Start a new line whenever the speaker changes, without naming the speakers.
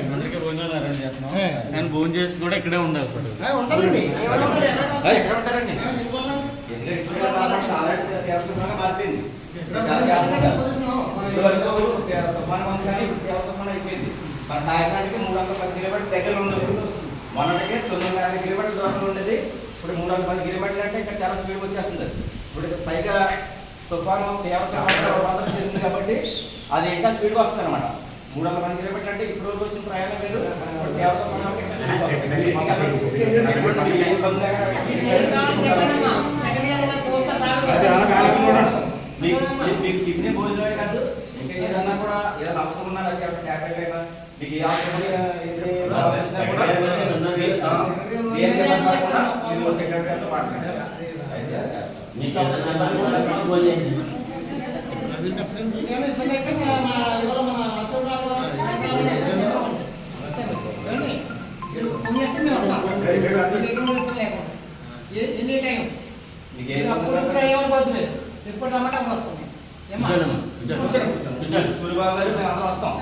అందరికీ భోజనాలు అరేంజ్ చేస్తున్నాం. నేను భోజనం చేసి కూడా ఇక్కడే ఉండాలి సార్.
మన కాకినాడకి 310 కిలోమీటర్ దగ్గర ఉండదు. మొన్నటికే 950 కిలోమీటర్ దూరంలో ఉండేది. ఇప్పుడు 310 కిలోమీటర్లు అంటే ఇక్కడ చాలా స్పీడ్ వచ్చేస్తుంది. ఇప్పుడు పైగా తుఫాను తీవ్రత చేసింది కాబట్టి అది ఇంకా స్పీడ్గా వస్తుంది అనమాట. 310 కిలోమీటర్లు అంటే ఇప్పుడు రోజు వచ్చిన ప్రయాణం వేరు. టిఫిన్ భోజనమే కాదు, ఇంకా ఏదన్నా కూడా ఏదైనా అవసరం ఉన్నా ట్యాబ్లెట్ అయినా మీకు ఏ అవసరం సెక్రటరీతో మాట్లాడారు. సూర్యబాబు గారు మేము అందరం వస్తాం.